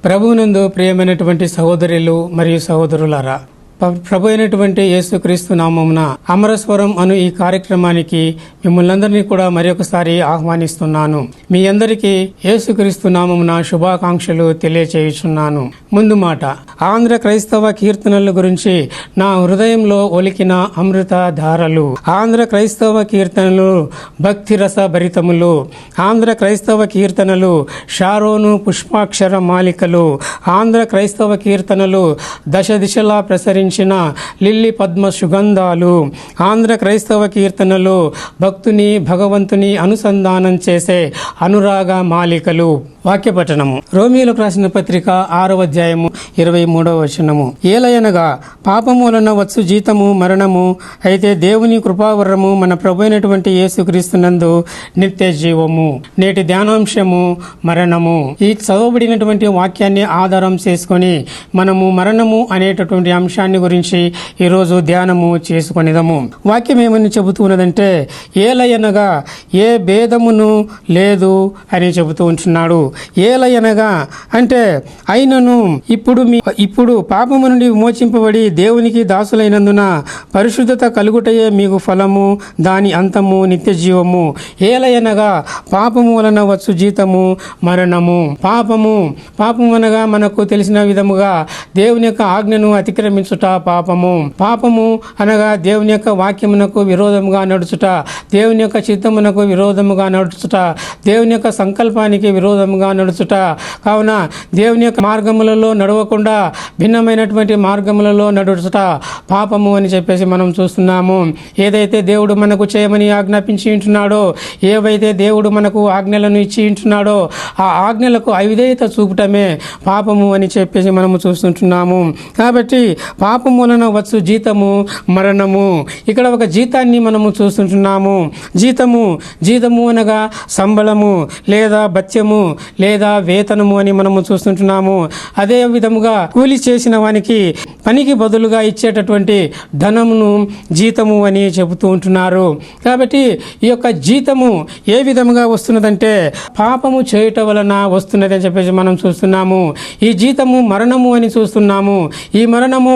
ప్రభువునందు ప్రియమైనటువంటి సహోదరులు మరియు సహోదరులారా, ప్రభు అయినటువంటి యేసుక్రీస్తు నామమున అమరస్వరం అను ఈ కార్యక్రమానికి మిమ్మల్ని కూడా మరొకసారి ఆహ్వానిస్తున్నాను. మీ అందరికీ యేసుక్రీస్తు నామమున శుభాకాంక్షలు తెలియచేయుచున్నాను. ముందు మాట, ఆంధ్ర క్రైస్తవ కీర్తనల గురించి నా హృదయంలో ఒలికిన అమృత ధారలు. ఆంధ్ర క్రైస్తవ కీర్తనలు భక్తి రస భరితములు. ఆంధ్ర క్రైస్తవ కీర్తనలు షారోను పుష్పాక్షర మాలికలు. ఆంధ్ర క్రైస్తవ కీర్తనలు దశ దిశలా ప్రసరించిన లిల్లీ పద్మ సుగంధాలు. ఆంధ్ర క్రైస్తవ కీర్తనలు భక్తుని భగవంతుని అనుసంధానం చేసే అనురాగ మాలికలు. వాక్యపఠనము. రోమీయులకు రాసిన పత్రిక 6వ అధ్యాయము 23వ వచనము. ఏలయనగా పాపము వలన వచ్చు జీతము మరణము, అయితే దేవుని కృపావరము మన ప్రభు అయినటువంటి యేసుక్రీస్తునందు నిత్య జీవము. నేటి ధ్యానాంశము మరణము. ఈ చదవబడినటువంటి వాక్యాన్ని ఆధారం చేసుకొని మనము మరణము అనేటటువంటి అంశాన్ని గురించి ఈరోజు ధ్యానము చేసుకొనిదము. వాక్యం ఏమని చెబుతున్నదంటే, ఏలయనగా ఏ భేదమును లేదు అని చెబుతూ ఉంటున్నాడు. ఏలయనగా అంటే అయినను ఇప్పుడు పాపము నుండి విమోచింపబడి దేవునికి దాసులైనందున పరిశుద్ధత కలుగుటయే మీకు ఫలము, దాని అంతము నిత్య జీవము. ఏలయనగా పాపము వలన వచ్చు జీతము మరణము. పాపము అనగా మనకు తెలిసిన విధముగా దేవుని యొక్క ఆజ్ఞను అతిక్రమించుట పాపము. పాపము అనగా దేవుని యొక్క వాక్యమునకు విరోధముగా నడుచుట, దేవుని యొక్క చిత్తమునకు విరోధముగా నడుచుట, దేవుని యొక్క సంకల్పానికి విరోధముగా నడుచుట. కావున దేవుని యొక్క మార్గములలో నడవకుండా భిన్నమైనటువంటి మార్గములలో నడుచుట పాపము అని చెప్పేసి మనం చూస్తున్నాము. ఏదైతే దేవుడు మనకు చేయమని ఆజ్ఞాపించి ఉంటున్నాడో, ఏవైతే దేవుడు మనకు ఆజ్ఞలను ఇచ్చి ఉంటున్నాడో ఆ ఆజ్ఞలకు అవిధేయత చూపటమే పాపము అని చెప్పేసి మనము చూస్తుంటున్నాము. కాబట్టి పాపము వలన వచ్చు జీతము మరణము. ఇక్కడ ఒక జీతాన్ని మనము చూస్తుంటున్నాము. జీతము అనగా సంబళము లేదా భత్యము లేదా వేతనము అని మనము చూస్తుంటున్నాము. అదే విధముగా కూలి చేసిన వానికి పనికి బదులుగా ఇచ్చేటటువంటి ధనమును జీతము అని చెబుతూ ఉంటున్నారు. కాబట్టి ఈ యొక్క జీతము ఏ విధముగా వస్తున్నదంటే పాపము చేయటం వలన వస్తున్నది అని చెప్పేసి మనం చూస్తున్నాము. ఈ జీతము మరణము అని చూస్తున్నాము. ఈ మరణము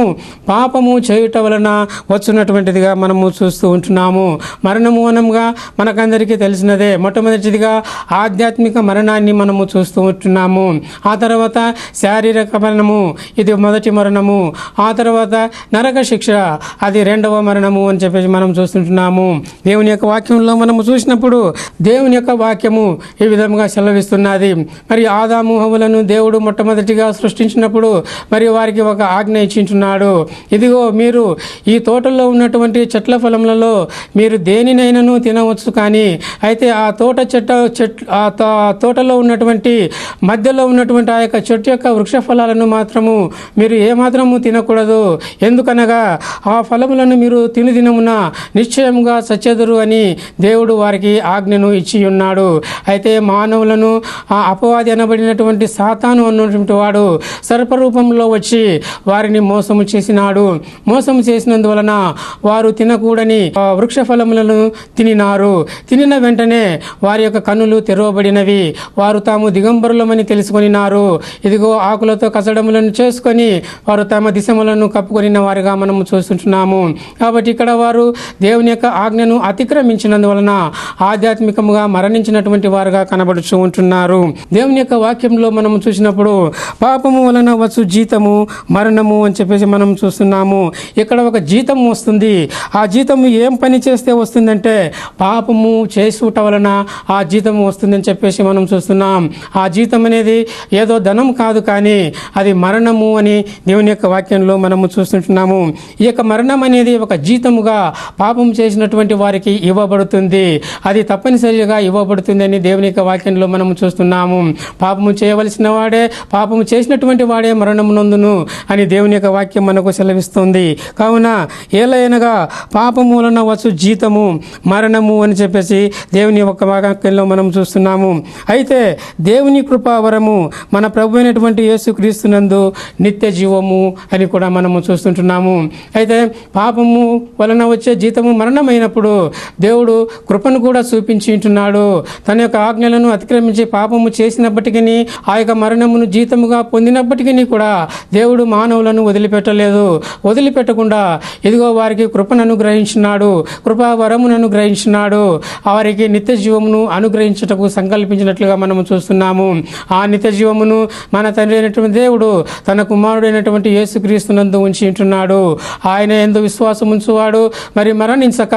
పాపము చేయటం వలన వచ్చున్నటువంటిదిగా మనము చూస్తూ ఉంటున్నాము. మరణము అనగా మనకందరికీ తెలిసినదే. మొట్టమొదటిదిగా ఆధ్యాత్మిక మరణాన్ని మనము చూస్తూ ఉంటున్నాము. ఆ తర్వాత శారీరక మరణము, ఇది మొదటి మరణము. ఆ తర్వాత నరక శిక్ష, అది రెండవ మరణము అని చెప్పేసి మనం చూస్తుంటున్నాము. దేవుని యొక్క వాక్యంలో మనము చూసినప్పుడు దేవుని యొక్క వాక్యము ఈ విధంగా సెలవిస్తున్నది. మరి ఆదాము హవ్వలను దేవుడు మొట్టమొదటిగా సృష్టించినప్పుడు మరి వారికి ఒక ఆజ్ఞ ఇచ్చింటున్నాడు. ఇదిగో, మీరు ఈ తోటలో ఉన్నటువంటి చెట్ల ఫలములలో మీరు దేనినైనాను తినవచ్చు, కానీ అయితే ఆ తోటలో ఉన్నటువంటి మధ్యలో ఉన్నటువంటి ఆ యొక్క చెట్టు యొక్క వృక్ష ఫలాలను మాత్రము మీరు ఏమాత్రము తినకూడదు. ఎందుకనగా ఆ ఫలములను మీరు తినుదినమున నిశ్చయముగా చచ్చెదరు అని దేవుడు వారికి ఆజ్ఞను ఇచ్చి ఉన్నాడు. అయితే మానవులను ఆ అపవాది అనబడినటువంటి సాతాను అన్నటువంటి వాడు సర్పరూపంలో వచ్చి వారిని మోసము చేసినాడు. మోసము చేసినందువలన వారు తినకూడని వృక్ష ఫలములను తినినారు. తినిన వెంటనే వారి యొక్క కన్నులు తెరవబడినవి. వారు తాము దిగంబరులమని తెలుసుకొనినారు. ఇదిగో, ఆకులతో కసడములను చేసుకొని వారు తమ దిశములను కప్పుకొనిన వారిగా మనము చూస్తుంటున్నాము. కాబట్టి ఇక్కడ వారు దేవుని యొక్క ఆజ్ఞను అతిక్రమించినందువలన ఆధ్యాత్మికంగా మరణించినటువంటి వారుగా కనబడుచూ ఉంటున్నారు. దేవుని యొక్క వాక్యంలో మనము చూసినప్పుడు పాపము వలన వచ్చు జీతము మరణము అని చెప్పేసి మనం చూస్తున్నాము. ఇక్కడ ఒక జీతం వస్తుంది. ఆ జీతము ఏం పని చేస్తే వస్తుందంటే పాపము చేసుట వలన ఆ జీతము వస్తుందని చెప్పేసి మనం చూస్తున్నాం. ఆ జీతం అనేది ఏదో ధనం కాదు, కానీ అది మరణము అని దేవుని యొక్క వాక్యంలో మనము చూస్తుంటున్నాము. ఈ యొక్క మరణం అనేది ఒక జీతముగా పాపం చేసినటువంటి వారికి ఇవ్వబడుతుంది. అది తప్పనిసరిగా ఇవ్వబడుతుంది అని దేవుని యొక్క వాక్యంలో మనము చూస్తున్నాము. పాపము చేయవలసిన వాడే, పాపము చేసినటువంటి వాడే మరణము నందును అని దేవుని యొక్క వాక్యం మనకు మనకు సెలవిస్తుంది. కావున ఏలైనగా పాపము వలన వచ్చు జీతము మరణము అని చెప్పేసి దేవుని యొక్క వాక్యంలో మనం చూస్తున్నాము. అయితే దేవుని కృపావరము మన ప్రభు అయినటువంటి యేసుక్రీస్తునందు నిత్య జీవము అని కూడా మనము చూస్తుంటున్నాము. అయితే పాపము వలన వచ్చే జీతము మరణమైనప్పుడు దేవుడు కృపను కూడా చూపించి ఉంటున్నాడు. తన యొక్క ఆజ్ఞలను అతిక్రమించి పాపము చేసినప్పటికీ ఆ యొక్క మరణమును జీతముగా పొందినప్పటికీ కూడా దేవుడు మానవులను వదిలిపెట్టకుండా ఇదిగో వారికి కృపను అనుగ్రహించినాడు, కృపావరమును అనుగ్రహించినాడు, వారికి నిత్య జీవమును అనుగ్రహించుటకు సంకల్పించినట్లుగా మనము చూస్తున్నాము. ఆ నిత్య జీవమును మన తండ్రి అయినటువంటి దేవుడు తన కుమారుడైనటువంటి యేసుక్రీస్తునందు ఉంచి ఉంటున్నాడు. ఆయన యందు విశ్వాసం ఉంచువాడు మరి మరణించక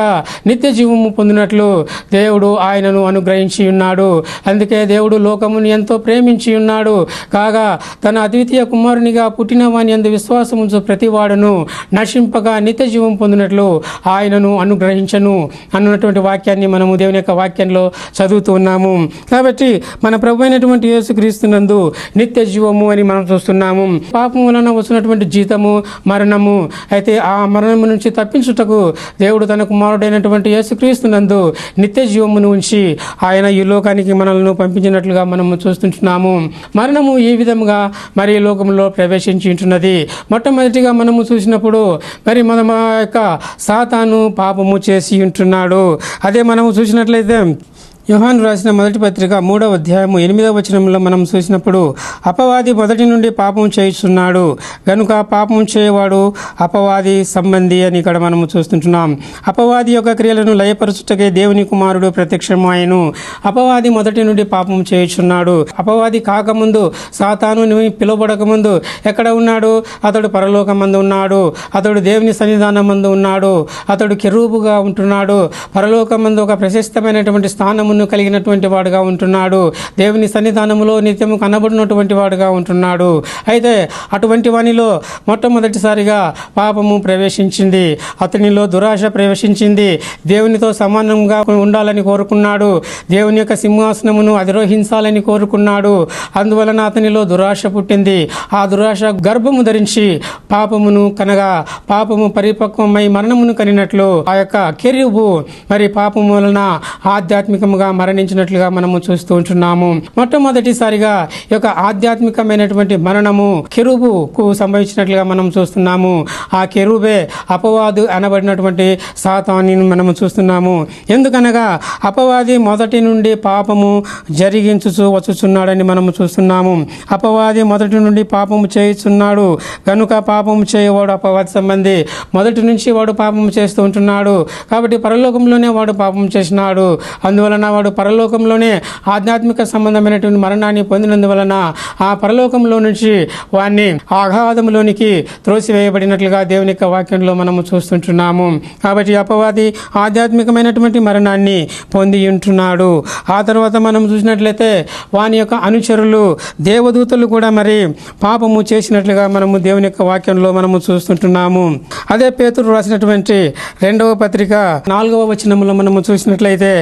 నిత్య జీవము పొందినట్లు దేవుడు ఆయనను అనుగ్రహించి ఉన్నాడు. అందుకే దేవుడు లోకమును ఎంతో ప్రేమించి ఉన్నాడు కాగా తన అద్వితీయ కుమారునిగా పుట్టిన వాని యందు విశ్వాసం ఉంచు ప్రతివాడును నశింపగా నిత్య జీవం పొందినట్లు ఆయనను అనుగ్రహించను అన్నటువంటి వాక్యాన్ని మనము దేవుని యొక్క వాక్యంలో చదువుతూ ఉన్నాము. కాబట్టి మన ప్రభు అయినటువంటి యేసుక్రీస్తునందు నిత్య జీవము అని మనం చూస్తున్నాము. పాపం వలన వచ్చినటువంటి జీతము మరణము. అయితే ఆ మరణము నుంచి తప్పించుటకు దేవుడు తన కుమారుడైనటువంటి యేసుక్రీస్తునందు నిత్య జీవమును ఉంచి ఆయన ఈ లోకానికి మనల్ని పంపించినట్లుగా మనము చూస్తుంటున్నాము. మరణము ఈ విధంగా మరి లోకంలో ప్రవేశించి ఉంటున్నది. మొట్టమొదటిగా మనము చూసినప్పుడు మరి మన యొక్క సాతాను పాపము చేసి ఉంటున్నాడు. అదే మనము చూసినట్లయితే యోహాను రాసిన మొదటి పత్రిక 3వ అధ్యాయము 8వ వచనంలో మనం చూసినప్పుడు అపవాది మొదటి నుండి పాపం చేయుచున్నాడు గనుక పాపం చేయవాడు అపవాది సంబంధి అని ఇక్కడ మనము చూస్తుంటున్నాం. అపవాది యొక్క క్రియలను లయపరచుటకే దేవుని కుమారుడు ప్రత్యక్షమాయెను. అపవాది మొదటి నుండి పాపం చేయుచున్నాడు. అపవాది కాకముందు, సాతాను పిలువబడకముందు ఎక్కడ ఉన్నాడు? అతడు పరలోకమందు ఉన్నాడు. అతడు దేవుని సన్నిధానమందు ఉన్నాడు. అతడు కెరూబుగా ఉంటున్నాడు. పరలోకమందు ఒక ప్రశస్తమైనటువంటి స్థానమును కలిగినటువంటి వాడుగా ఉంటున్నాడు. దేవుని సన్నిధానములో నిత్యము కనబడినటువంటి వాడుగా ఉంటున్నాడు. అయితే అటువంటి వానిలో మొట్టమొదటిసారిగా పాపము ప్రవేశించింది. అతనిలో దురాశ ప్రవేశించింది. దేవునితో సమానంగా ఉండాలని కోరుకున్నాడు. దేవుని యొక్క సింహాసనమును అధిరోహించాలని కోరుకున్నాడు. అందువలన అతనిలో దురాశ పుట్టింది. ఆ దురాశ గర్భము ధరించి పాపమును కనగా పాపము పరిపక్వమై మరణమును కనినట్లు ఆ యొక్క కెరూబు మరి పాపము వలన ఆధ్యాత్మికంగా మరణించినట్లుగా మనము చూస్తూ ఉంటున్నాము. మొట్టమొదటిసారిగా ఈ యొక్క ఆధ్యాత్మికమైనటువంటి మరణము కెరూబుకు సంభవించినట్లుగా మనం చూస్తున్నాము. ఆ కెరూబే అపవాదు అనబడినటువంటి సాతాన్ని మనము చూస్తున్నాము. ఎందుకనగా అపవాది మొదటి నుండి పాపము జరిగించుచు వచ్చుచున్నాడని మనము చూస్తున్నాము. అపవాది మొదటి నుండి పాపము చేయుచున్నాడు కనుక పాపము చేయవాడు అపవాది సంబంధి. మొదటి నుంచి వాడు పాపము చేస్తూ ఉంటున్నాడు కాబట్టి పరలోకంలోనే వాడు పాపం చేసినాడు. అందువలన వాడు పరలోకంలోనే ఆధ్యాత్మిక సంబంధమైనటువంటి మరణాన్ని పొందినందువలన ఆ పరలోకంలో నుంచి వాడిని అగాధంలోనికి త్రోసివేయబడినట్లుగా దేవుని యొక్క వాక్యంలో మనము చూస్తుంటున్నాము. కాబట్టి అపవాది ఆధ్యాత్మికమైనటువంటి మరణాన్ని పొంది ఉంటున్నాడు. ఆ తర్వాత మనం చూసినట్లయితే వాని యొక్క అనుచరులు దేవదూతలు కూడా మరి పాపము చేసినట్లుగా మనము దేవుని యొక్క వాక్యంలో మనము చూస్తుంటున్నాము. అదే పేతురు రాసినటువంటి 2వ పత్రిక 4వ వచనంలో మనము చూసినట్లయితే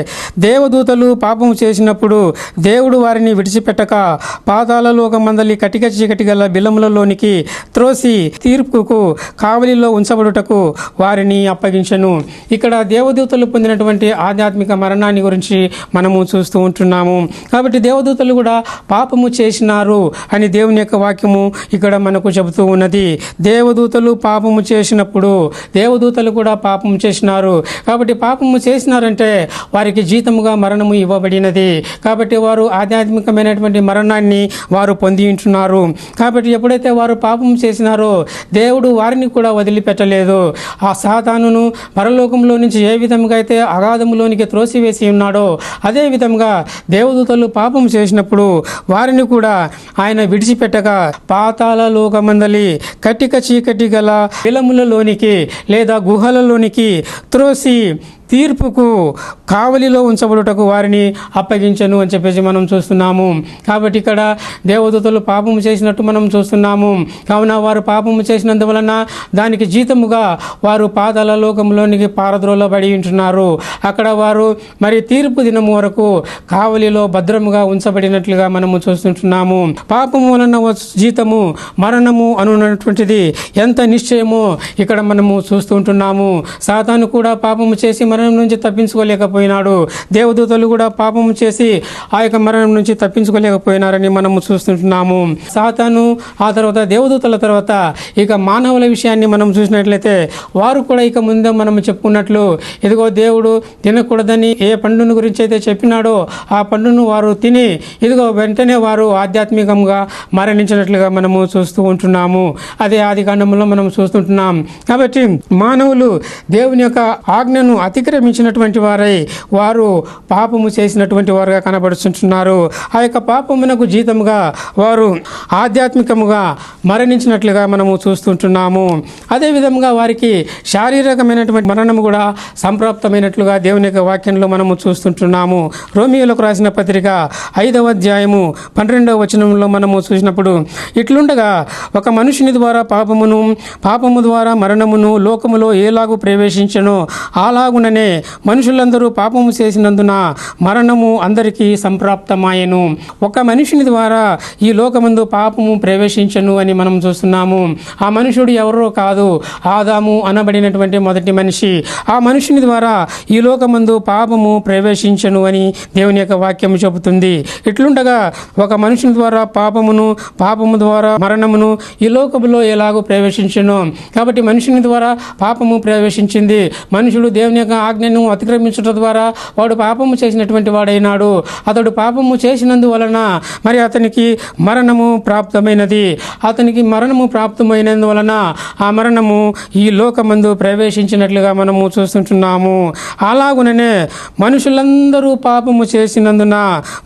దేవదూతలు పాపము చేసినప్పుడు దేవుడు వారిని విడిచిపెట్టక పాతాళలోకమందలి కటిక చీకటి గల బిలములలోనికి త్రోసి తీర్పుకు కావలిలో ఉంచబడుటకు వారిని అప్పగించెను. ఇక్కడ దేవదూతలు పొందినటువంటి ఆధ్యాత్మిక మరణాన్ని గురించి మనము చూస్తూ ఉంటున్నాము. కాబట్టి దేవదూతలు కూడా పాపము చేసినారు అని దేవుని యొక్క వాక్యము ఇక్కడ మనకు చెబుతూ ఉన్నది. దేవదూతలు పాపము చేసినప్పుడు దేవదూతలు కూడా పాపము చేసినారు. కాబట్టి పాపము చేసినారంటే వారికి జీతముగా మరణము ఇవ్వబడినది. కాబట్టి వారు ఆధ్యాత్మికమైనటువంటి మరణాన్ని వారు పొంది ఉంటున్నారు. కాబట్టి ఎప్పుడైతే వారు పాపం చేసినారో దేవుడు వారిని కూడా వదిలిపెట్టలేదు. ఆ సాతానును పరలోకంలో నుంచి ఏ విధంగా అయితే అగాధములోనికి త్రోసివేసి ఉన్నాడో అదే విధంగా దేవదూతలు పాపం చేసినప్పుడు వారిని కూడా ఆయన విడిచిపెట్టగా పాతాళ లోకమందలి కటిక చీకటి గల బిలములలోనికి లేదా గుహలలోనికి త్రోసి తీర్పుకు కావలిలో ఉంచబడుటకు వారిని అప్పగించను అని చెప్పేసి మనం చూస్తున్నాము. కాబట్టి ఇక్కడ దేవదూతలు పాపము చేసినట్టు మనం చూస్తున్నాము. కావున వారు పాపము చేసినందువలన దానికి జీతముగా వారు పాతాళ లోకంలోనికి పారద్రోలబడి ఉంటున్నారు. అక్కడ వారు మరి తీర్పు దినము వరకు కావలిలో భద్రముగా ఉంచబడినట్లుగా మనము చూస్తుంటున్నాము. పాపము వలన జీతము మరణము అనున్నటువంటిది ఎంత నిశ్చయమో ఇక్కడ మనము చూస్తుంటున్నాము. సాతాను కూడా పాపము చేసి మరణం నుంచి తప్పించుకోలేకపోయినాడు. దేవదూతలు కూడా పాపము చేసి ఆ యొక్క మరణం నుంచి తప్పించుకోలేకపోయినారని మనము చూస్తుంటున్నాము. సాతాను ఆ తర్వాత దేవదూతల తర్వాత ఇక మానవుల విషయాన్ని మనం చూసినట్లయితే వారు కూడా ఇక ముందే మనం చెప్పుకున్నట్లు ఇదిగో దేవుడు తినకూడదని ఏ పండును గురించి అయితే చెప్పినాడో ఆ పండును వారు తిని ఇదిగో వెంటనే వారు ఆధ్యాత్మికంగా మరణించినట్లుగా మనము చూస్తూ ఉంటున్నాము. అదే ఆది కాండంలో మనం చూస్తుంటున్నాం. కాబట్టి మానవులు దేవుని యొక్క ఆజ్ఞను అతిక్రమించినటువంటి వారై వారు పాపము చేసినటువంటి వారుగా కనబడుతుంటున్నారు. ఆ యొక్క పాపమునకు జీతముగా వారు ఆధ్యాత్మికముగా మరణించినట్లుగా మనము చూస్తుంటున్నాము. అదేవిధంగా వారికి శారీరకమైనటువంటి మరణము కూడా సంప్రాప్తమైనట్లుగా దేవుని యొక్క వాక్యంలో మనము చూస్తుంటున్నాము. రోమియోలకు రాసిన పత్రిక 5వ అధ్యాయము 12వ వచనంలో మనము చూసినప్పుడు ఇట్లుండగా ఒక మనుషుని ద్వారా పాపము ద్వారా మరణమును లోకములో ఏలాగు ప్రవేశించెనో అలాగుననే మనుషులందరూ పాపము చేసినందున మరణము అందరికీ సంప్రాప్తమాయెను. ఒక మనుషుని ద్వారా ఈ లోకమందు పాపము ప్రవేశించను అని మనం చూస్తున్నాము. ఆ మనుషుడు ఎవరో కాదు, ఆదాము అనబడినటువంటి మొదటి మనిషి. ఆ మనుషుని ద్వారా ఈ లోకమందు పాపము ప్రవేశించను అని దేవుని యొక్క వాక్యం చెబుతుంది. ఇట్లుండగా ఒక మనుషుని ద్వారా పాపము ద్వారా మరణమును ఈ లోకములో ఎలాగో ప్రవేశించను. కాబట్టి మనుషుని ద్వారా పాపము ప్రవేశించింది. మనుషుడు దేవుని యొక్క ఆజ్ఞను అతిక్రమించడం ద్వారా వాడు పాపము చేసినటువంటి వాడైనాడు. అతడు పాపము చేసినందువలన మరి అతనికి మరణము ప్రాప్తమైనది. అతనికి మరణము ప్రాప్తమైనందువలన ఆ మరణము ఈ లోకమందు ప్రవేశించినట్లుగా మనము చూస్తుంటున్నాము. అలాగుననే మనుషులందరూ పాపము చేసినందున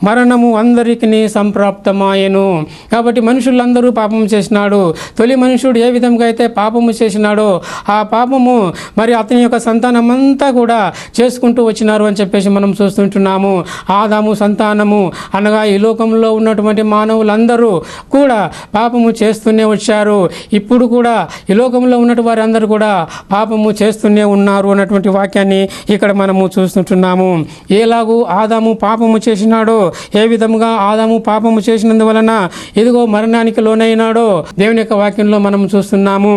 మరణము అందరికీ సంప్రాప్తమాయెను. కాబట్టి మనుషులందరూ పాపము చేసినాడు. తొలి మనుషుడు ఏ విధంగా అయితే పాపము చేసినాడో ఆ పాపము మరి అతని యొక్క సంతానమంతా కూడా చేసుకుంటూ వచ్చినారు అని చెప్పేసి మనం చూస్తుంటున్నాము. ఆదాము సంతానము అనగా ఈ లోకంలో ఉన్నటువంటి మానవులందరూ కూడా పాపము చేస్తూనే వచ్చారు. ఇప్పుడు కూడా ఈ లోకంలో ఉన్నటువంటి వారందరూ కూడా పాపము చేస్తూనే ఉన్నారు అన్నటువంటి వాక్యాన్ని ఇక్కడ మనము చూస్తుంటున్నాము. ఎలాగూ ఆదాము పాపము చేసినాడో, ఏ విధముగా ఆదాము పాపము చేసినందువలన ఇదిగో మరణానికి లోనైనాడో దేవుని యొక్క వాక్యంలో మనం చూస్తున్నాము.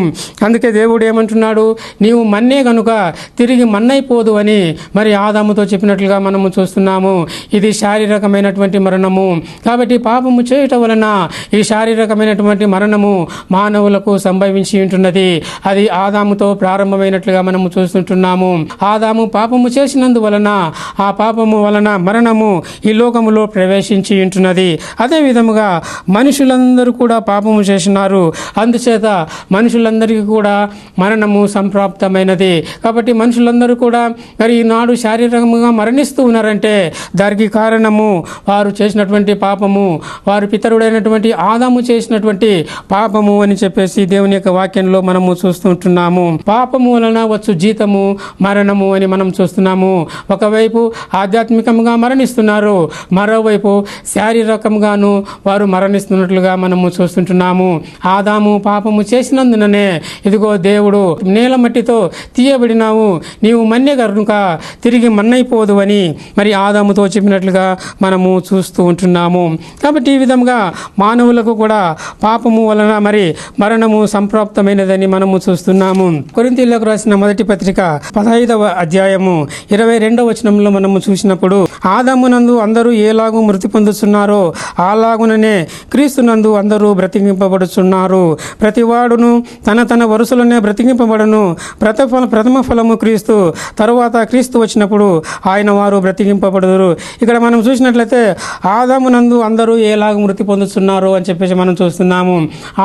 అందుకే దేవుడు ఏమంటున్నాడు, నీవు మన్నే కనుక తిరిగి మన్నైపోదు అని మరి ఆదాముతో చెప్పినట్లుగా మనము చూస్తున్నాము. ఇది శారీరకమైనటువంటి మరణము. కాబట్టి పాపము చేయటం వలన ఈ శారీరకమైనటువంటి మరణము మానవులకు సంభవించి ఉంటున్నది. అది ఆదాముతో ప్రారంభమైనట్లుగా మనము చూస్తుంటున్నాము. ఆదాము పాపము చేసినందువలన ఆ పాపము వలన మరణము ఈ లోకములో ప్రవేశించి ఉంటున్నది. అదే విధముగా మనుషులందరూ కూడా పాపము చేసినారు. అందుచేత మనుషులందరికీ కూడా మరణము సంప్రాప్తమైనది. కాబట్టి మనుషులందరూ కూడా మరి ఈనాడు శారీరకంగా మరణిస్తూ ఉన్నారంటే దానికి కారణము వారు చేసినటువంటి పాపము, వారి పితరుడైనటువంటి ఆదాము చేసినటువంటి పాపము అని చెప్పేసి దేవుని యొక్క వాక్యంలో మనము చూస్తుంటున్నాము. పాపము వలన వచ్చు జీతము మరణము అని మనం చూస్తున్నాము. ఒకవైపు ఆధ్యాత్మికంగా మరణిస్తున్నారు, మరోవైపు శారీరకంగాను వారు మరణిస్తున్నట్లుగా మనము చూస్తుంటున్నాము. ఆదాము పాపము చేసినందుననే ఇదిగో దేవుడు నేల మట్టితో తీయబడినావు, నీవు మన్య కనుక తిరిగి మన్నైపోదు అని మరి ఆదాముతో చెప్పినట్లుగా మనము చూస్తూ ఉంటున్నాము. కాబట్టి ఈ విధంగా మానవులకు కూడా పాపము వలన మరి మరణము సంప్రాప్తమైనదని మనము చూస్తున్నాము. కొరింథీయులకు రాసిన మొదటి పత్రిక 15వ అధ్యాయము 22వ వచనంలో మనము చూసినప్పుడు ఆదామునందు అందరూ ఏలాగూ మృతి పొందుతున్నారో అలాగుననే క్రీస్తునందు అందరూ బ్రతికింపబడుచున్నారు. ప్రతివాడును తన వరుసలోనే బ్రతికింపబడను. ప్రథమ ఫలము క్రీస్తు, తరువాత క్రీస్తు వచ్చినప్పుడు ఆయన వారు బ్రతికింపబడుదురు. ఇక్కడ మనం చూసినట్లయితే ఆదామునందు అందరూ ఏలాగ మృతి పొందుతున్నారు అని చెప్పేసి మనం చూస్తున్నాము.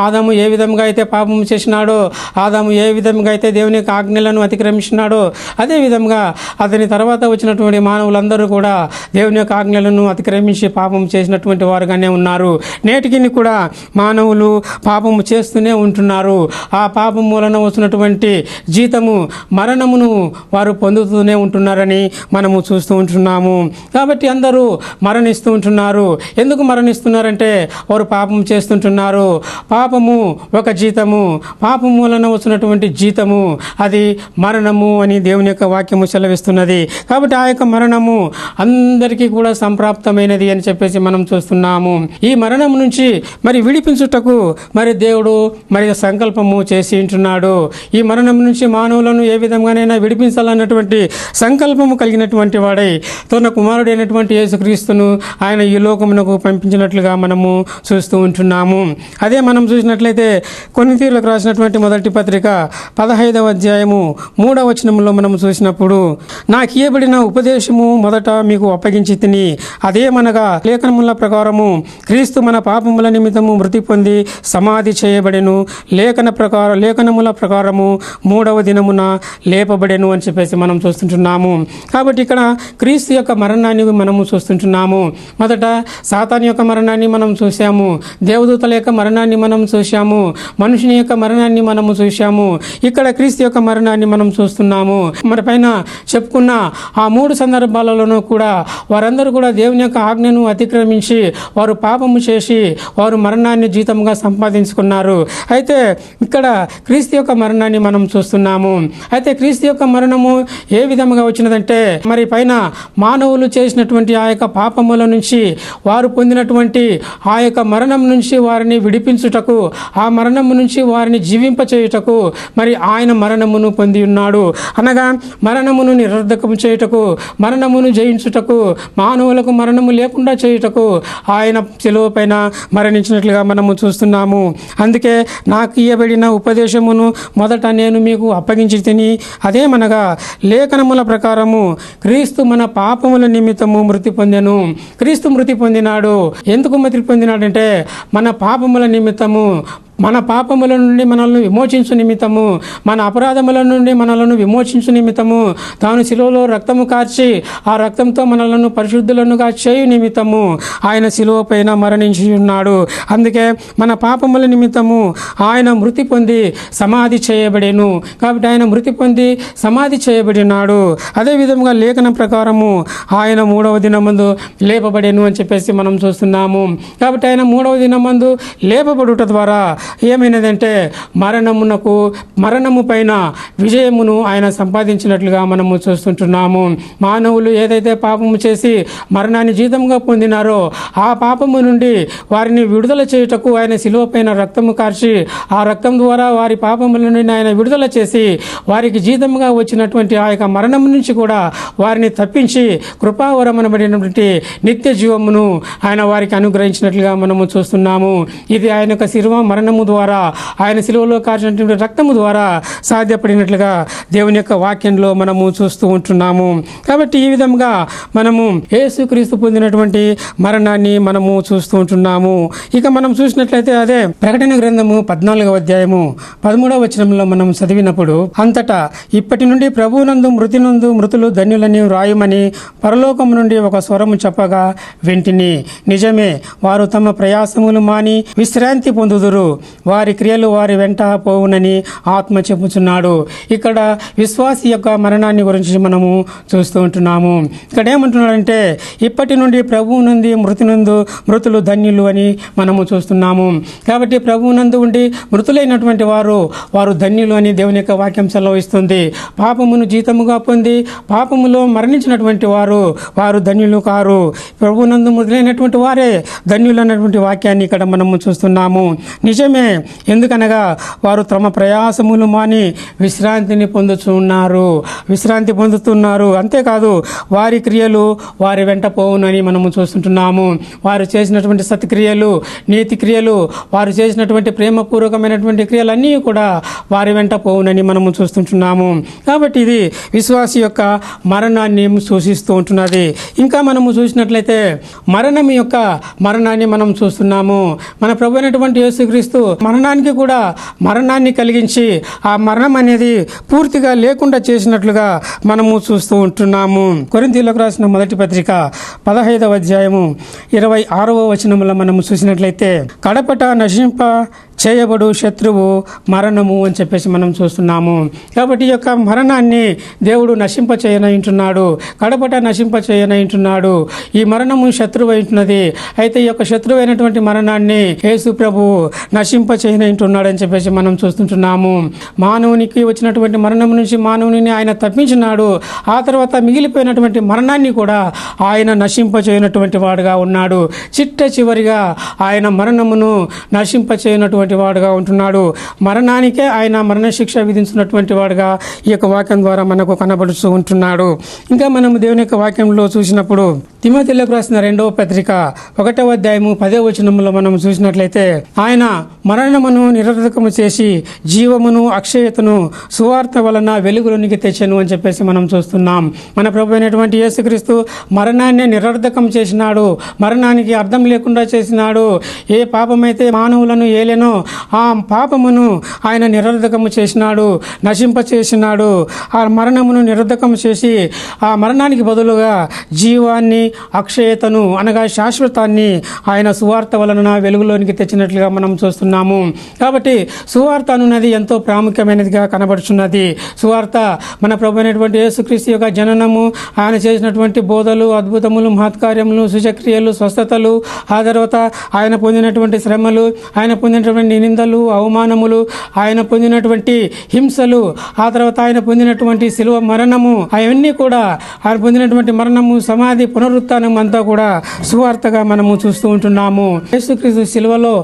ఆదాము ఏ విధంగా అయితే పాపము చేసినాడో, ఆదాము ఏ విధంగా అయితే దేవుని యొక్క ఆజ్ఞలను అతిక్రమించినాడో అదే విధంగా అతని తర్వాత వచ్చినటువంటి మానవులందరూ కూడా దేవుని యొక్క ఆజ్ఞలను అతిక్రమించి పాపం చేసినటువంటి వారుగానే ఉన్నారు. నేటికి కూడా మానవులు పాపము చేస్తూనే ఉంటున్నారు. ఆ పాపం వలన వచ్చినటువంటి జీతము మరణమును వారు పొందుతూనే ఉంటున్నారని మనము చూస్తూ ఉంటున్నాము. కాబట్టి అందరూ మరణిస్తూ ఉంటున్నారు. ఎందుకు మరణిస్తున్నారంటే వారు పాపం చేస్తుంటున్నారు. పాపము ఒక జీతము, పాపం వలన వచ్చినటువంటి జీతము అది మరణము అని దేవుని యొక్క వాక్యము సెలవిస్తున్నది. కాబట్టి ఆ యొక్క మరణము అందరికీ కూడా సంప్రాప్తమైనది అని చెప్పేసి మనం చూస్తున్నాము. ఈ మరణం నుంచి మరి విడిపించుటకు మరి దేవుడు మరి సంకల్పము చేసి ఉంటున్నాడు. ఈ మరణం నుంచి మానవులను ఏ విధంగానైనా విడిపించాలన్నటువంటి సంకల్పము కలిగినటువంటి వాడై తన కుమారుడైనటువంటి యేసుక్రీస్తును ఆయన ఈ లోకమునకు పంపించినట్లుగా మనము చూస్తూ ఉంటున్నాము. అదే మనం చూసినట్లయితే కొరింథీయులకు రాసినటువంటి మొదటి పత్రిక 15వ అధ్యాయము 3వ వచనంలో మనం చూసినప్పుడు, నాకు ఇయ్యబడిన ఉపదేశము మొదట మీకు అప్పగించి తిని, అదేమనగా లేఖనముల ప్రకారము క్రీస్తు మన పాపముల నిమిత్తము మృతి పొంది సమాధి చేయబడెను, లేఖనముల ప్రకారము 3వ దినమున లేపబడెను అని చెప్పేసి మనం చూస్తుంటున్నాము. కాబట్టి ఇక్కడ క్రీస్తు యొక్క మరణాన్ని మనము చూస్తుంటున్నాము. మొదట సాతాను యొక్క మరణాన్ని మనం చూసాము, దేవదూతల యొక్క మరణాన్ని మనం చూసాము, మనుషుని యొక్క మరణాన్ని మనము చూసాము. ఇక్కడ క్రీస్తు యొక్క మరణాన్ని మనం చూస్తున్నాము. మరి పైన చెప్పుకున్న ఆ 3 సందర్భాలలోనూ కూడా వారందరూ కూడా దేవుని యొక్క ఆజ్ఞను అతిక్రమించి వారు పాపము చేసి వారు మరణాన్ని జీతంగా సంపాదించుకున్నారు. అయితే ఇక్కడ క్రీస్తు యొక్క మరణాన్ని మనం చూస్తున్నాము. అయితే క్రీస్తు యొక్క మరణము ఏ విధంగా వచ్చినదంటే మరి పైన మానవులు చేసినటువంటి ఆ యొక్క పాపముల నుంచి వారు పొందినటువంటి ఆ యొక్క మరణం నుంచి వారిని విడిపించుటకు, ఆ మరణము నుంచి వారిని జీవింపచేయుటకు మరి ఆయన మరణమును పొంది ఉన్నాడు. అనగా మరణమును నిరర్ధకం చేయుటకు, మరణమును జయించుటకు, మానవులకు మరణము లేకుండా చేయుటకు ఆయన శిలువ పైన మరణించినట్లుగా మనము చూస్తున్నాము. అందుకే నాకు ఇయ్యబడిన ఉపదేశమును మొదట నేను మీకు అప్పగించి తిని, అదేమనగా లేఖనముల ప్రకారము క్రీస్తు మన పాపముల నిమిత్తము మృతి పొందెను. క్రీస్తు మృతి పొందినాడు. ఎందుకు మృతి పొందినాడంటే మన పాపముల నిమిత్తము, మన పాపముల నుండి మనల్ని విమోచించు నిమిత్తము, మన అపరాధముల నుండి మనలను విమోచించు నిమిత్తము తాను శిలువలో రక్తము కార్చి ఆ రక్తంతో మనలను పరిశుద్ధులనుగా చేయు నిమిత్తము ఆయన శిలువ పైన మరణించి ఉన్నాడు. అందుకే మన పాపముల నిమిత్తము ఆయన మృతి పొంది సమాధి చేయబడెను. కాబట్టి ఆయన మృతి పొంది సమాధి చేయబడినాడు. అదేవిధంగా లేఖనం ప్రకారము ఆయన 3వ దినమందు లేపబడెను అని చెప్పేసి మనం చూస్తున్నాము. కాబట్టి ఆయన 3వ దినమందు లేపబడుట ద్వారా ఏమైనదంటే మరణము పైన విజయమును ఆయన సంపాదించినట్లుగా మనము చూస్తుంటున్నాము. మానవులు ఏదైతే పాపము చేసి మరణాన్ని జీతంగా పొందినారో ఆ పాపము నుండి వారిని విడుదల చేయుటకు ఆయన శిలువ పైన రక్తము కార్చి ఆ రక్తం ద్వారా వారి పాపముల నుండి ఆయన విడుదల చేసి వారికి జీతంగా వచ్చినటువంటి ఆ యొక్క మరణం నుంచి కూడా వారిని తప్పించి కృపావరమనబడినటువంటి నిత్య జీవమును ఆయన వారికి అనుగ్రహించినట్లుగా మనము చూస్తున్నాము. ఇది ఆయన యొక్క శిలువ మరణము ద్వారా, ఆయన శిలువలో కార్చినటువంటి రక్తము ద్వారా సాధ్యపడినట్లుగా దేవుని యొక్క వాక్యంలో మనము చూస్తూ ఉంటున్నాము. కాబట్టి ఈ విధంగా మనము యేసుక్రీస్తు పొందినటువంటి మరణాన్ని మనము చూస్తూ ఉంటున్నాము. ఇక మనం చూసినట్లయితే అదే ప్రకటన గ్రంథము 14వ అధ్యాయము 13వ వచనంలో మనం చదివినప్పుడు, అంతటా ఇప్పటి నుండి ప్రభువునందు మృతులు ధన్యులని వ్రాయుమని పరలోకము నుండి ఒక స్వరము చెప్పగా వింటిని. నిజమే, వారు తమ ప్రయాసములు మాని విశ్రాంతి పొందుదురు, వారి క్రియలు వారి వెంట పోవునని ఆత్మ చెప్పుచున్నాడు. ఇక్కడ విశ్వాసి యొక్క మరణాన్ని గురించి మనము చూస్తూ ఉంటున్నాము. ఇక్కడ ఏమంటున్నాడంటే ఇప్పటి నుండి ప్రభువునందు మృతులు ధన్యులు అని మనము చూస్తున్నాము. కాబట్టి ప్రభువునందు ఉండి మృతులైనటువంటి వారు ధన్యులు అని దేవుని యొక్క వాక్యం సెలవిస్తుంది. పాపమును జీతముగా పొంది పాపములో మరణించినటువంటి వారు ధన్యులు కారు. ప్రభువునందు మృతులైనటువంటి వారే ధన్యులు అన్నటువంటి వాక్యాన్ని ఇక్కడ మనము చూస్తున్నాము. నిజమే, ఎందుకనగా వారు తమ ప్రయాసములు మాని విశ్రాంతిని విశ్రాంతి పొందుతున్నారు. అంతేకాదు వారి క్రియలు వారి వెంట పోవునని మనము చూస్తుంటున్నాము. వారు చేసినటువంటి సత్క్రియలు, నీతి క్రియలు, వారు చేసినటువంటి ప్రేమపూర్వకమైనటువంటి క్రియలన్నీ కూడా వారి వెంట పోవునని మనము చూస్తుంటున్నాము. కాబట్టి ఇది విశ్వాసి యొక్క మరణాన్ని సూచిస్తూ ఉంటున్నది. ఇంకా మనము చూసినట్లయితే మరణాన్ని మనం చూస్తున్నాము. మన ప్రభు అయినటువంటి యేసుక్రీస్తు మరణానికి కూడా మరణాన్ని కలిగించి ఆ మరణం అనేది పూర్తిగా లేకుండా చేసినట్లుగా మనము చూస్తూ ఉంటున్నాము. కొరింథీయులకు రాసిన మొదటి పత్రిక 15వ అధ్యాయము 26వ వచనంలో మనము చూసినట్లయితే, కడపట నశింప చేయబడు శత్రువు మరణము అని చెప్పేసి మనం చూస్తున్నాము. కాబట్టి ఈ యొక్క మరణాన్ని దేవుడు నశింపచేయనంటున్నాడు, కడపట నశింపచేయనంటున్నాడు. ఈ మరణము శత్రువు అయినది. అయితే ఈ యొక్క శత్రువు అయినటువంటి మరణాన్ని యేసు ప్రభు నశింపచేయనంటున్నాడు అని చెప్పేసి మనం చూస్తుంటున్నాము. మానవునికి వచ్చినటువంటి మరణం నుంచి మానవుని ఆయన తప్పించినాడు. ఆ తర్వాత మిగిలిపోయినటువంటి మరణాన్ని కూడా ఆయన నశింపచేయనటువంటి వాడుగా ఉన్నాడు. చివరిగా ఆయన మరణమును నశింపచేయనటువంటి వాడుగా ఉంటున్నాడు. మరణానికే ఆయన మరణశిక్ష విధించినటువంటి వాడుగా ఈ యొక్క వాక్యం ద్వారా మనకు కనబడుతూ ఉంటున్నాడు. ఇంకా మనము దేవుని యొక్క వాక్యంలో చూసినప్పుడు తిమోతిలకు రాసిన 2వ పత్రిక 1వ అధ్యాయము 10వ వచనంలో మనం చూసినట్లయితే ఆయన మరణమును నిరర్ధకము చేసి జీవమును అక్షయతను సువార్త వలన వెలుగులోనికి తెచ్చెను అని చెప్పేసి మనం చూస్తున్నాం. మన ప్రభు అయినటువంటి యేసుక్రీస్తు మరణాన్ని నిరర్ధకం చేసినాడు, మరణానికి అర్థం లేకుండా చేసినాడు. ఏ పాపమైతే మానవులను ఏలెనో ఆ పాపమును ఆయన నిరర్ధకము చేసినాడు, నశింప చేసినాడు. ఆ మరణమును నిరర్ధకం చేసి ఆ మరణానికి బదులుగా జీవాన్ని అక్షయతను అనగా శాశ్వతాన్ని ఆయన సువార్త వలన వెలుగులోనికి తెచ్చినట్లుగా మనం చూస్తున్నాము. కాబట్టి సువార్త అనున్నది ఎంతో ప్రాముఖ్యమైనదిగా కనబడుచున్నది. సువార్త మన ప్రభు అయినటువంటి యేసుక్రీస్తు యొక్క జననము, ఆయన చేసినటువంటి బోధలు, అద్భుతములు, మహత్కార్యములు, సూచక్రియలు, స్వస్థతలు, ఆ తర్వాత ఆయన పొందినటువంటి శ్రమలు, ఆయన పొందినటువంటి నిందలు, అవమానములు, ఆయన పొందినటువంటి హింసలు, ఆ తర్వాత ఆయన పొందినటువంటి శిలువ మరణము, అవన్నీ కూడా ఆయన పొందినటువంటి మరణము, సమాధి, పునరుత్థానం అంతా కూడా సువార్తగా మనము చూస్తూ ఉంటున్నాము. యేసుక్రీస్తు శిలువలో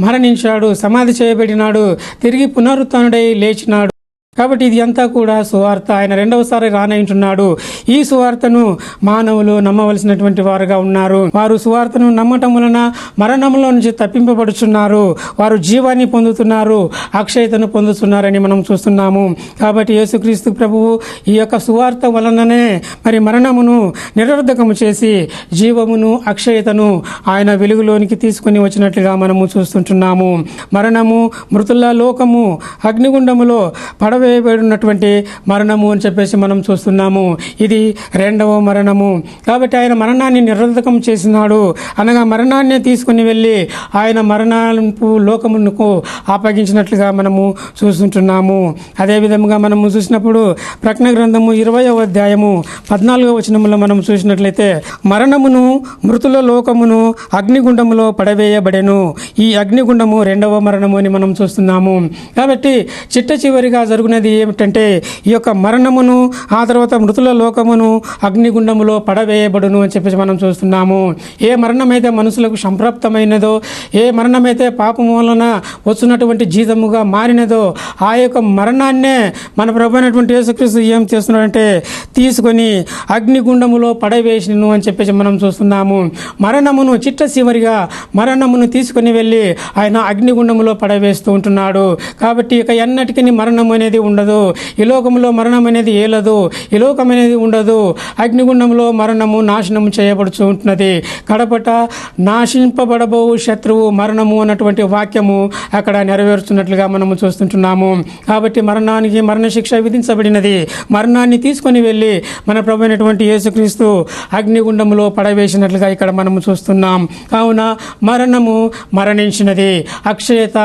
మరణించాడు, సమాధి చేయబడినాడు, తిరిగి పునరుత్థానుడై లేచినాడు. కాబట్టి ఇది అంతా కూడా సువార్త. ఆయన రెండవసారి రానంటున్నాడు. ఈ సువార్తను మానవులు నమ్మవలసినటువంటి వారుగా ఉన్నారు. వారు సువార్తను నమ్మటం వలన మరణంలో నుంచి తప్పింపబడుచున్నారు, వారు జీవాన్ని పొందుతున్నారు, అక్షయతను పొందుతున్నారని మనం చూస్తున్నాము. కాబట్టి యేసుక్రీస్తు ప్రభువు ఈ యొక్క సువార్త వలననే మరి మరణమును నిరర్ధకము చేసి జీవమును అక్షయతను ఆయన వెలుగులోనికి తీసుకుని వచ్చినట్లుగా మనము చూస్తుంటున్నాము. మరణము, మృతుల లోకము, అగ్నిగుండములో పడవేయబడినటువంటి మరణము అని చెప్పేసి మనం చూస్తున్నాము. ఇది 2వ మరణము. కాబట్టి ఆయన మరణాన్ని నిరర్ధకం చేసినాడు, అనగా మరణాన్ని తీసుకుని వెళ్ళి ఆయన మరణాలకు లోకమునకు అప్పగించినట్లుగా మనము చూస్తుంటున్నాము. అదేవిధంగా మనము చూసినప్పుడు ప్రకటన గ్రంథము 20వ అధ్యాయము 14వ వచనంలో మనం చూసినట్లయితే మరణమును, మృతుల లోకమును అగ్నిగుండములో పడవేయబడెను. ఈ అగ్నిగుండము 2వ మరణము అని మనం చూస్తున్నాము. కాబట్టి చివరిగా జరుగుతున్నది ఏమిటంటే ఈ యొక్క మరణమును, ఆ తర్వాత మృతుల లోకమును అగ్నిగుండములో పడవేయబడును అని చెప్పేసి మనం చూస్తున్నాము. ఏ మరణమైతే మనుషులకు సంప్రాప్తమైనదో, ఏ మరణమైతే పాపము వలన వచ్చినటువంటి జీతముగా మారినదో ఆ యొక్క మరణాన్నే మన ప్రభు అయినటువంటి యేసుక్రీస్తు ఏం చేస్తున్నాడంటే తీసుకొని అగ్నిగుండములో పడవేసిను అని చెప్పేసి మనం చూస్తున్నాము. మరణమును చివరిగా మరణమును తీసుకొని వెళ్ళి ఆయన అగ్నిగుండములో పడవేస్తూ ఉంటున్నాడు. కాబట్టి ఇక ఎన్నటికీ మరణం అనేది ఉండదు. ఈ లోకంలో మరణం అనేది ఏలదు, ఈ లోకం అనేది ఉండదు. అగ్నిగుండంలో మరణము నాశనము చేయబడుతూ ఉంటున్నది. కడపట నాశింపబడబోవు శత్రువు మరణము అన్నటువంటి వాక్యము అక్కడ నెరవేరుతున్నట్లుగా మనము చూస్తుంటున్నాము. కాబట్టి మరణానికి మరణశిక్ష విధించబడినది. మరణాన్ని తీసుకొని వెళ్ళి మన ప్రభు అయినటువంటి యేసుక్రీస్తు అగ్నిగుండములో పడవేసినట్లుగా ఇక్కడ మనము చూస్తున్నాం. కావున మరణము మరణించినది, అక్షయత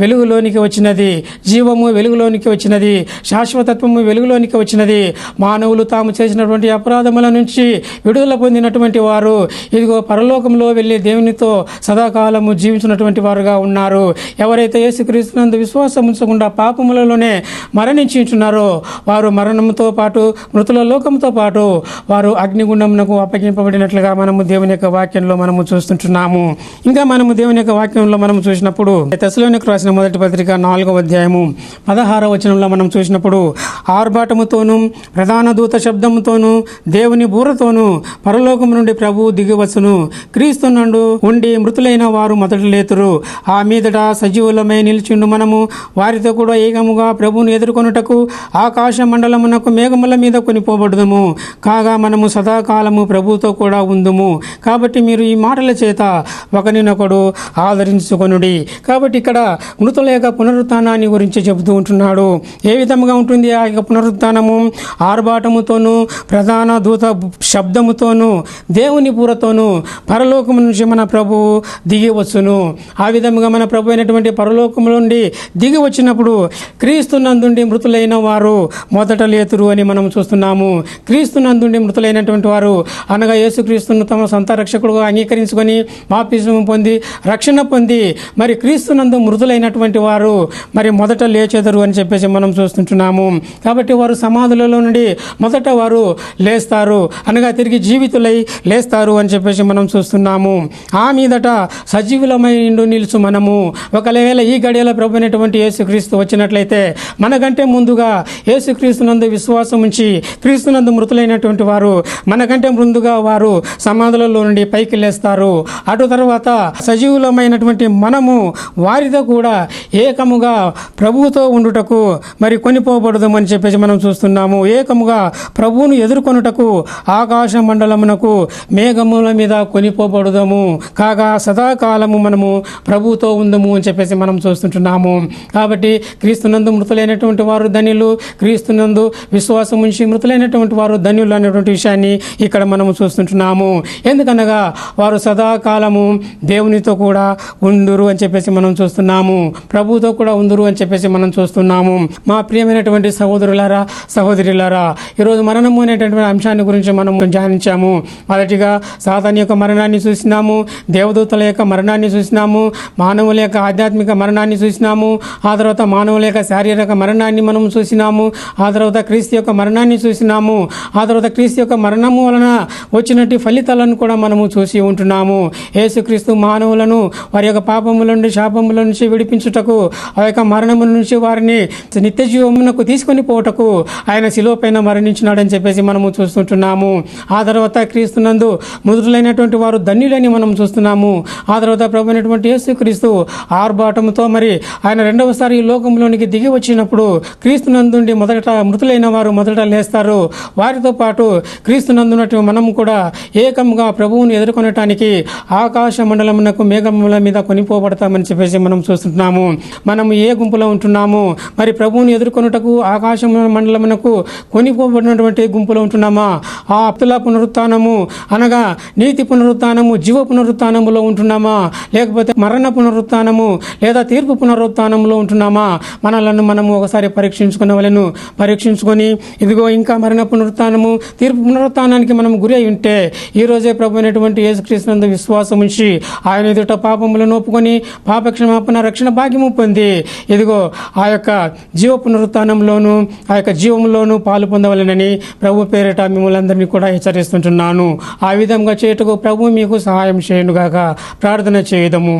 వెలుగులోనికి వచ్చినది, జీవము వెలుగులోనికి వచ్చినది, శాశ్వతత్వము వెలుగులోనికి వచ్చినది. మానవులు తాము చేసినటువంటి అపరాధముల నుంచి విడుదల పొందినటువంటి వారు ఇదిగో పరలోకంలో వెళ్ళి దేవునితో సదాకాలము జీవించినటువంటి వారుగా ఉన్నారు. ఎవరైతే యేసుక్రీస్తునందు విశ్వాసం ఉంచకుండా పాపములలోనే మరణించుచున్నారో వారు మరణంతో పాటు మృతుల లోకంతో పాటు వారు అగ్నిగుండమునకు అప్పగింపబడినట్లుగా మనము దేవుని యొక్క వాక్యంలో మనము చూస్తుంటున్నాము. ఇంకా మనము దేవుని యొక్క వాక్యంలో మనం చూసినప్పుడు తెస్సలోనికీయులకు రాసిన మొదటి పత్రిక 4వ అధ్యాయము 16వ వచనంలో మనం చూసినప్పుడు ఆర్భాటముతోనూ ప్రధాన దూత శబ్దముతోనూ దేవుని బూరతోనూ పరలోకము నుండి ప్రభువు దిగివచ్చును. క్రీస్తు నందు ఉండి మృతులైన వారు మొదట లేతురు. ఆ మీదట సజీవులమై నిలిచిండు మనము వారితో కూడా ఏకముగా ప్రభువును ఎదుర్కొనుటకు ఆకాశ మండలమునకు మేఘముల మీద కొనిపోబడుదము. కాగా మనము సదాకాలము ప్రభువుతో కూడా ఉందుము. కాబట్టి మీరు ఈ మాటల చేత ఒకరినొకడు ఆదరించుకొనుడి. కాబట్టి ఇక్కడ మృతుల యొక్క పునరుత్థానాన్ని గురించి చెబుతూ ఉంటున్నాడు. ఏ విధంగా ఉంటుంది ఆ యొక్క పునరుత్థానము? ఆర్భాటముతోనూ ప్రధాన దూత శబ్దముతోనూ దేవుని పూరతోనూ పరలోకము నుంచి మన ప్రభువు దిగి వచ్చును. ఆ విధముగా మన ప్రభు అయినటువంటి పరలోకము నుండి దిగి వచ్చినప్పుడు క్రీస్తునందుండి మృతులైన వారు మొదట లేతురు అని మనం చూస్తున్నాము. క్రీస్తునందుండి మృతులైనటువంటి వారు అనగా యేసుక్రీస్తును తమ సొంత రక్షకుడుగా అంగీకరించుకొని బాప్తిస్మం పొంది రక్షణ పొంది మరి క్రీస్తునందు మృతులైనటువంటి వారు మరి మొదట లేచెదరు అని చెప్పేసి మనం చూస్తుంటున్నాము. కాబట్టి వారు సమాధులలో నుండి మొదట వారు లేస్తారు అనగా తిరిగి జీవితులై లేస్తారు అని చెప్పేసి మనం చూస్తున్నాము. ఆ మీదట సజీవులమై నిలుచు మనము ఒకవేళ ఈ గడియల ప్రభు అయినటువంటి యేసుక్రీస్తు వచ్చినట్లయితే మనకంటే ముందుగా యేసుక్రీస్తునందు విశ్వాసం ఉంచి క్రీస్తునందు మృతులైనటువంటి వారు మనకంటే ముందుగా వారు సమాధులలో నుండి పైకి లేస్తారు. అటు తర్వాత సజీవులమైనటువంటి మనము వారితో కూడా ఏకముగా ప్రభువుతో ఉండుటకు మరి కొనిపోబడదామని చెప్పేసి మనం చూస్తున్నాము. ఏకముగా ప్రభువును ఎదుర్కొనుటకు ఆకాశ మండలమునకు మేఘముల మీద కొనిపోబడదాము. కాగా సదాకాలము మనము ప్రభువుతో ఉందము అని చెప్పేసి మనం చూస్తుంటున్నాము. కాబట్టి క్రీస్తునందు మృతులైనటువంటి వారు ధన్యులు, క్రీస్తునందు విశ్వాసం ఉంచి మృతులైనటువంటి వారు ధన్యులు అనేటువంటి విషయాన్ని ఇక్కడ మనము చూస్తుంటున్నాము. ఎందుకనగా వారు సదాకాలము దేవునితో కూడా ఉందురు అని చెప్పేసి మనం చూస్తున్నాము. ప్రభువుతో కూడా ఉందురు అని చెప్పేసి మనం చూస్తున్నాము. మా ప్రియమైనటువంటి సహోదరులారా, సహోదరులారా, ఈరోజు మరణము అనేటటువంటి అంశాన్ని గురించి మనం ధ్యానించాము. మొదటిగా సాతాను యొక్క మరణాన్ని చూసినాము, దేవదూతల యొక్క మరణాన్ని చూసినాము, మానవుల యొక్క ఆధ్యాత్మిక మరణాన్ని చూసినాము, ఆ తర్వాత మానవుల యొక్క శారీరక మరణాన్ని మనం చూసినాము, ఆ తర్వాత క్రీస్తు యొక్క మరణాన్ని చూసినాము, ఆ తర్వాత క్రీస్తు యొక్క మరణము వలన వచ్చినట్టు ఫలితాలను కూడా మనము చూసి ఉంటున్నాము. యేసుక్రీస్తు మానవులను వారి యొక్క పాపముల నుండి శాపముల నుంచి విడిపించుటకు ఆ యొక్క మరణము నుంచి వారిని నిత్య జీవమునకు తీసుకొని పోవటకు ఆయన శిలువ పైన మరణించినాడని చెప్పేసి మనము చూస్తుంటున్నాము. ఆ తర్వాత క్రీస్తునందు మృతులైనటువంటి వారు ధన్యులని మనం చూస్తున్నాము. ఆ తర్వాత ప్రభు అయినటువంటి యేసుక్రీస్తు ఆర్భాటముతో మరి ఆయన రెండవసారి ఈ లోకంలోనికి దిగి వచ్చినప్పుడు క్రీస్తునందుండి మొదట మృతులైన వారు మొదట లేస్తారు. వారితో పాటు క్రీస్తునందున్నట్టు మనము కూడా ఏకంగా ప్రభువును ఎదుర్కొనటానికి ఆకాశ మండలమునకు మేఘముల మీద కొనిపోబడతామని చెప్పేసి మనం చూస్తున్నాము. మనము ఏ గుంపులో ఉంటున్నాము? మరి ప్రభువుని ఎదుర్కొనుటకు ఆకాశ మండలమునకు కొనిపోబడినటువంటి గుంపులో ఉంటున్నామా? ఆ అప్తుల పునరుత్థానము అనగా నీతి పునరుత్థానము, జీవ పునరుత్థానములో ఉంటున్నామా? లేకపోతే మరణ పునరుత్థానము లేదా తీర్పు పునరుత్థానంలో ఉంటున్నామా? మనలను మనము ఒకసారి పరీక్షించుకొని ఇదిగో ఇంకా మరణ పునరుత్థానము, తీర్పు పునరుత్థానానికి మనం గురి అయి ఉంటే ఈ రోజే ప్రభు అయినటువంటి యేసుక్రీస్తునందు విశ్వాసం ఉంచి ఆయన ఎదుట పాపములను ఒప్పుకొని పాపక్షమాపణ రక్షణ భాగ్యము పొంది ఇదిగో ఆ యొక్క జీవ పునరుత్థానంలోను ఆ యొక్క జీవంలోను పాలు పొందవలెనని ప్రభు పేరిట మిమ్మల్ని అందరినీ కూడా హెచ్చరిస్తుంటున్నాను. ఆ విధంగా చేయుటకు ప్రభు మీకు సహాయం చేయునుగాక. ప్రార్థన చేయుదము.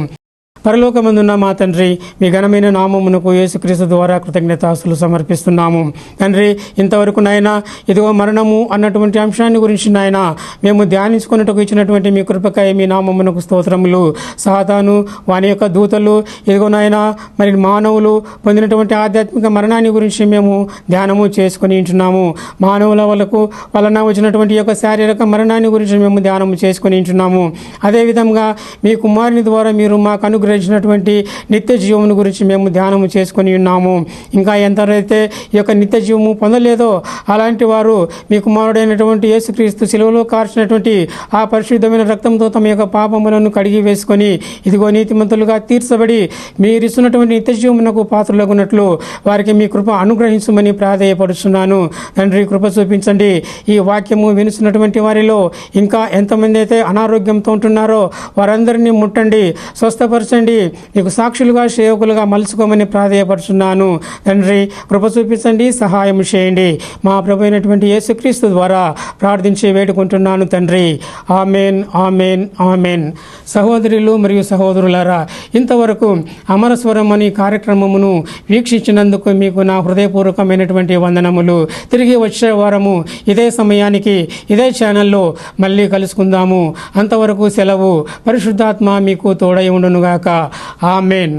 పరలోకమందున్న మా తండ్రి, మీ ఘనమైన నామమునకు యేసుక్రీస్తు ద్వారా కృతజ్ఞతాస్తులు సమర్పిస్తున్నాము. తండ్రి, ఇంతవరకు నాయన ఇదిగో మరణము అన్నటువంటి అంశాన్ని గురించి నాయన మేము ధ్యానించుకున్నట్టుకు ఇచ్చినటువంటి మీ కృపకై మీ నామమునకు స్తోత్రములు. సాతాను వాని యొక్క దూతలు ఇదిగో నాయన మరి మానవులు పొందినటువంటి ఆధ్యాత్మిక మరణాన్ని గురించి మేము ధ్యానము చేసుకుని ఉంటున్నాము. మానవుల వలన వచ్చినటువంటి యొక్క శారీరక మరణాన్ని గురించి మేము ధ్యానము చేసుకుని ఉంటున్నాము. అదేవిధంగా మీ కుమారుని ద్వారా మీరు మాకు అనుగ్రహించినటువంటి నిత్య జీవమును గురించి మేము ధ్యానము చేసుకొని ఉన్నాము. ఇంకా ఎంతైతే ఈ యొక్క నిత్య జీవము పొందలేదో అలాంటి వారు మీ కుమారుడైనటువంటి యేసుక్రీస్తు శిలువలో కార్చినటువంటి ఆ పరిశుద్ధమైన రక్తంతో తమ యొక్క పాపములను కడిగి వేసుకొని ఇదిగో నీతిమంతులుగా తీర్చబడి మీరిస్తున్నటువంటి నిత్య జీవమునకు పాత్రలగున్నట్లు వారికి మీ కృప అనుగ్రహించమని ప్రాధేయపడుతున్నాను. తండ్రి, కృప చూపించండి. ఈ వాక్యము వినుస్తున్నటువంటి వారిలో ఇంకా ఎంతమంది అయితే అనారోగ్యంతో ఉంటున్నారో వారందరినీ ముట్టండి, స్వస్థపరచండి, నీకు సాక్షులుగా సేవకులుగా మలుచుకోమని ప్రాధేయపడుతున్నాను. తండ్రి, కృప చూపించండి, సహాయం చేయండి. మా ప్రభు అయినటువంటి యేసుక్రీస్తు ద్వారా ప్రార్థించి వేడుకుంటున్నాను తండ్రి. Amen, amen, amen. సహోదరులు మరియు సహోదరులారా, ఇంతవరకు అమరస్వరం అనే కార్యక్రమమును వీక్షించినందుకు మీకు నా హృదయపూర్వకమైనటువంటి వందనములు. తిరిగి వచ్చే వారము ఇదే సమయానికి ఇదే ఛానల్లో మళ్ళీ కలుసుకుందాము. అంతవరకు సెలవు. పరిశుద్ధాత్మ మీకు తోడై ఉండునుగాక. ఆమెన్.